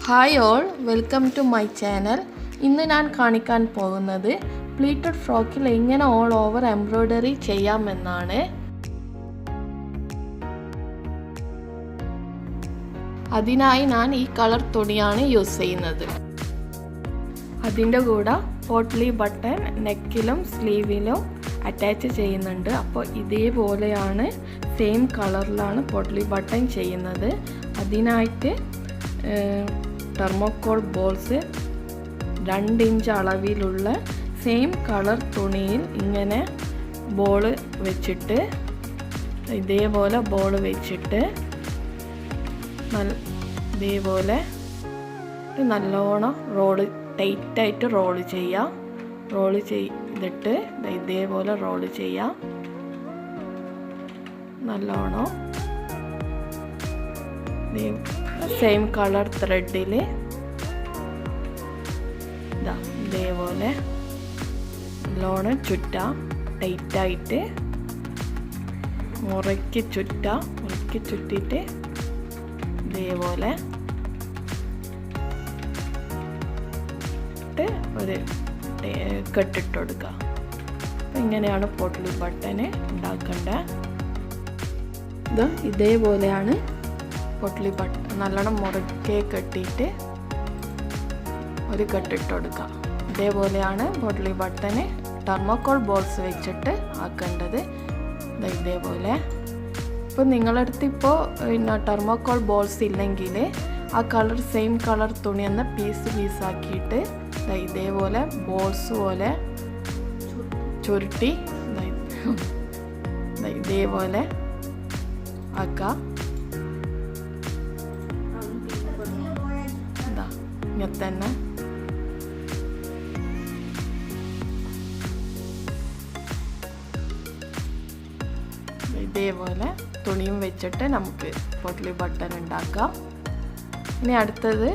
Hi all, welcome to my channel. ഇന്ന് ഞാൻ കാണിക്കാൻ പോകുന്നത് പ്ലീറ്റഡ് ഫ്രോക്കിൽ എങ്ങനെ ഓൾ ഓവർ എംബ്രോയ്ഡറി ചെയ്യാമെന്നാണ്. അതിനായി ഞാൻ ഈ കളർ തുണിയാണ് യൂസ് ചെയ്യുന്നത്. അതിൻ്റെ കൂടെ പോട്ട്ലി ബട്ടൺ നെക്കിലും സ്ലീവിലും അറ്റാച്ച് ചെയ്യുന്നുണ്ട്. അപ്പോൾ ഇതേപോലെയാണ് സെയിം കളറിലാണ് പോട്ട്ലി ബട്ടൺ ചെയ്യുന്നത്. അതിനായിട്ട് തെർമോക്കോൾ ബോൾസ് 2 ഇഞ്ച് അളവിലുള്ള സെയിം കളർ തുണിയിൽ ഇങ്ങനെ ബോൾ വെച്ചിട്ട് ഇതേപോലെ ബോൾ വെച്ചിട്ട് ഇതേപോലെ നല്ലോണം ടൈറ്റായിട്ട് റോള് ചെയ്യാം. റോള് ചെയ്തിട്ട് ഇതേപോലെ റോള് ചെയ്യാം. നല്ലോണം സെയിം കളർ ത്രെഡിൽ ഇതേപോലെ നല്ലോണം ചുറ്റാം. ടൈറ്റായിട്ട് മുറയ്ക്ക് ചുറ്റിയിട്ട് ഇതേപോലെ ഒരു കെട്ടിട്ട് കൊടുക്കുക. ഇങ്ങനെയാണ് പോട്ട്ലി ബട്ടന് ഉണ്ടാക്കേണ്ടത്. ഇതേപോലെയാണ് പോട്ട്ലി ബട്ടൺ നല്ലോണം മുറുക്കെ കെട്ടിയിട്ട് ഒരു കെട്ടിട്ട് കൊടുക്കുക. ഇതേപോലെയാണ് പോട്ട്ലി ബട്ടന് തെർമോക്കോൾ ബോൾസ് വെച്ചിട്ട് ആക്കേണ്ടത്. ഇതേപോലെ ഇപ്പോൾ നിങ്ങളടുത്ത് ഇപ്പോൾ തെർമോക്കോൾ ബോൾസ് ഇല്ലെങ്കിൽ ആ കളർ സെയിം കളർ തുണി എന്ന പീസാക്കിയിട്ട് ഇതേപോലെ ബോൾസ് പോലെ ചുരുട്ടി ഇതേപോലെ ആക്കാം. ഇങ്ങനെ തന്നെ ഇതേപോലെ തുണിയും വെച്ചിട്ട് നമുക്ക് പോട്ട്ലി ബട്ടൺ ഉണ്ടാക്കാം. ഇനി അടുത്തത്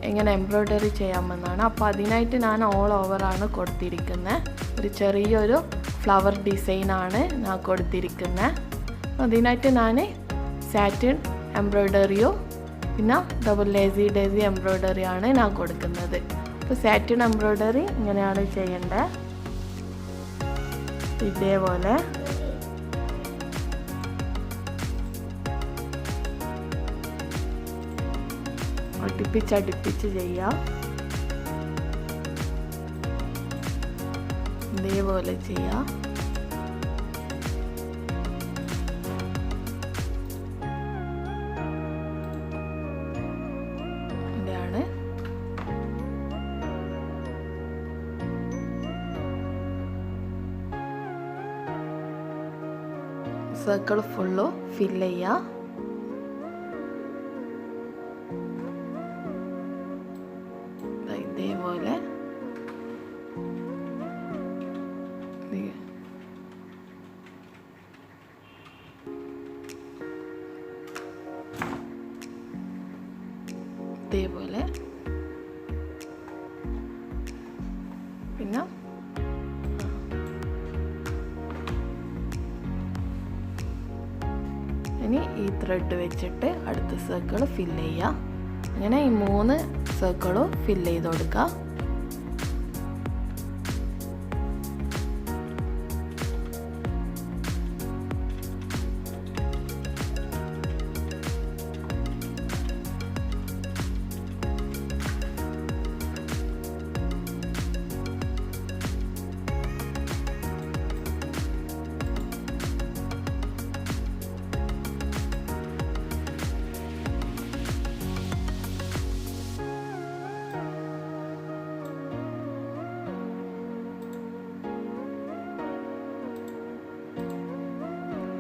എങ്ങനെ എംബ്രോയ്ഡറി ചെയ്യാമെന്നാണ്. അപ്പോൾ അതിനായിട്ട് ഞാൻ ഓൾ ഓവറാണ് കൊടുത്തിരിക്കുന്നത്. ഒരു ചെറിയൊരു ഫ്ലവർ ഡിസൈനാണ് ഞാൻ കൊടുത്തിരിക്കുന്നത്. അതിനായിട്ട് ഞാൻ സാറ്റിൻ എംബ്രോയ്ഡറിയോ പിന്നെ ഡബിൾ ഡേസി എംബ്രോയ്ഡറിയാണ് ഞാൻ കൊടുക്കുന്നത്. അപ്പോൾ സാറ്റിൻ എംബ്രോയ്ഡറി ഇങ്ങനെയാണ് ചെയ്യേണ്ടത്. ഇതേപോലെ അടുപ്പിച്ച് ചെയ്യാം. ഇതേപോലെ ചെയ്യാം. ഇതാണ് സർക്കിൾ ഫുള്ള് ഫില്ല് ചെയ്യാം. ഇതേപോലെ ഇതേപോലെ പിന്നെ ഇനി ഈ ത്രെഡ് വെച്ചിട്ട് അടുത്ത സർക്കിൾ ഫില്ല് ചെയ്യാം. അങ്ങനെ ഈ 3 സർക്കിളും ഫില്ല് ചെയ്ത് കൊടുക്കുക.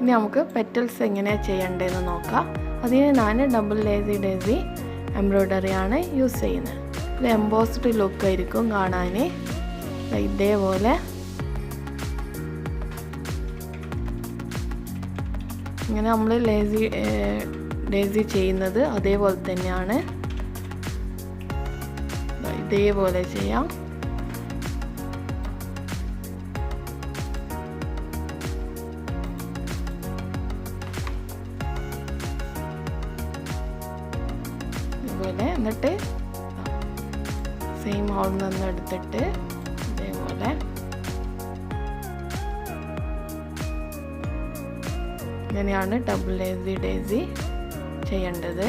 ഇനി നമുക്ക് പെറ്റൽസ് എങ്ങനെയാണ് ചെയ്യേണ്ടതെന്ന് നോക്കാം. അതിന് ഞാൻ ഡബിൾ ഡേസി എംബ്രോയ്ഡറിയാണ് യൂസ് ചെയ്യുന്നത്. ഇത് എംബോസ്ഡ് ലുക്ക് ആയിരിക്കും കാണാൻ. ഇതേപോലെ ഇങ്ങനെ നമ്മൾ ഡേസി ചെയ്യുന്നത് അതേപോലെ തന്നെയാണ്. ഇതേപോലെ ചെയ്യാം. ഇതേപോലെ. എന്നിട്ട് സെയിം ഹോളിൽ നിന്ന് എടുത്തിട്ട് ഇതേപോലെ ഇങ്ങനെയാണ് ഡബിൾ ഡേസി ചെയ്യേണ്ടത്.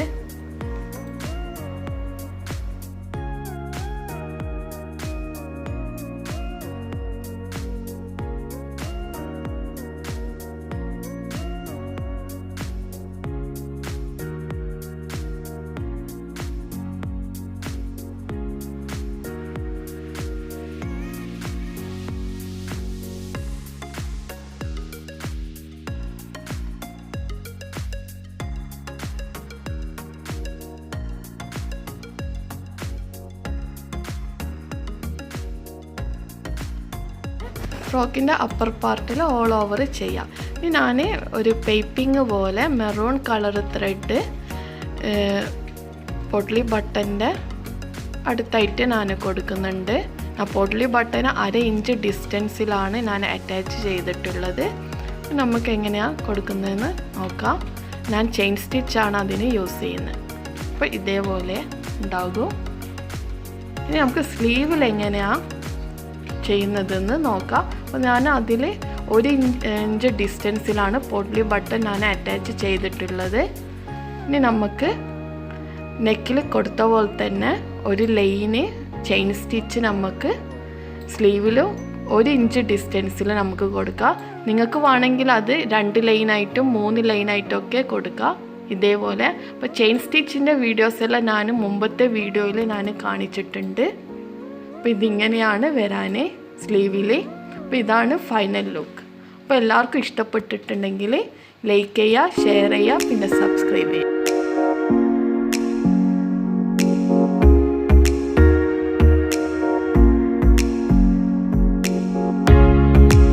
ഫ്രോക്കിൻ്റെ അപ്പർ പാർട്ടിൽ ഓൾ ഓവർ ചെയ്യാം. ഇനി ഞാൻ ഒരു പൈപ്പിംഗ് പോലെ മെറൂൺ കളർ ത്രെഡ് പൊട്ട്ലി ബട്ടൻ്റെ അടുത്തായിട്ട് ഞാൻ കൊടുക്കുന്നുണ്ട്. ആ പൊട്ട്ലി ബട്ടന് 1/2 ഇഞ്ച് ഡിസ്റ്റൻസിലാണ് ഞാൻ അറ്റാച്ച് ചെയ്തിട്ടുള്ളത്. നമുക്ക് എങ്ങനെയാണ് കൊടുക്കുന്നതെന്ന് നോക്കാം. ഞാൻ ചെയിൻ സ്റ്റിച്ചാണ് അതിന് യൂസ് ചെയ്യുന്നത്. അപ്പോൾ ഇതേപോലെ ഉണ്ടാകും. ഇനി നമുക്ക് സ്ലീവിൽ എങ്ങനെയാണ് ചെയ്യുന്നതെന്ന് നോക്കാം. അപ്പോൾ ഞാൻ അതിൽ 1 ഇഞ്ച് ഡിസ്റ്റൻസിലാണ് പൊട്ട്ലി ബട്ടൺ ഞാൻ അറ്റാച്ച് ചെയ്തിട്ടുള്ളത്. ഇനി നമുക്ക് നെക്കിൽ കൊടുത്ത പോലെ തന്നെ ഒരു ലൈന് ചെയിൻ സ്റ്റിച്ച് നമുക്ക് സ്ലീവിലും 1 ഇഞ്ച് ഡിസ്റ്റൻസിൽ നമുക്ക് കൊടുക്കാം. നിങ്ങൾക്ക് വേണമെങ്കിൽ അത് 2 ലൈനായിട്ടും 3 ലൈനായിട്ടും ഒക്കെ കൊടുക്കാം ഇതേപോലെ. അപ്പോൾ ചെയിൻ സ്റ്റിച്ചിൻ്റെ വീഡിയോസ് എല്ലാം ഞാൻ മുമ്പത്തെ വീഡിയോയിൽ ഞാൻ കാണിച്ചിട്ടുണ്ട്. അപ്പോൾ ഇതിങ്ങനെയാണ് വരാൻ സ്ലീവിൽ. അപ്പോൾ ഇതാണ് ഫൈനൽ ലുക്ക്. അപ്പോൾ എല്ലാവർക്കും ഇഷ്ടപ്പെട്ടിട്ടുണ്ടെങ്കിൽ ലൈക്ക് ചെയ്യുക, ഷെയർ ചെയ്യുക, പിന്നെ സബ്സ്ക്രൈബ് ചെയ്യുക.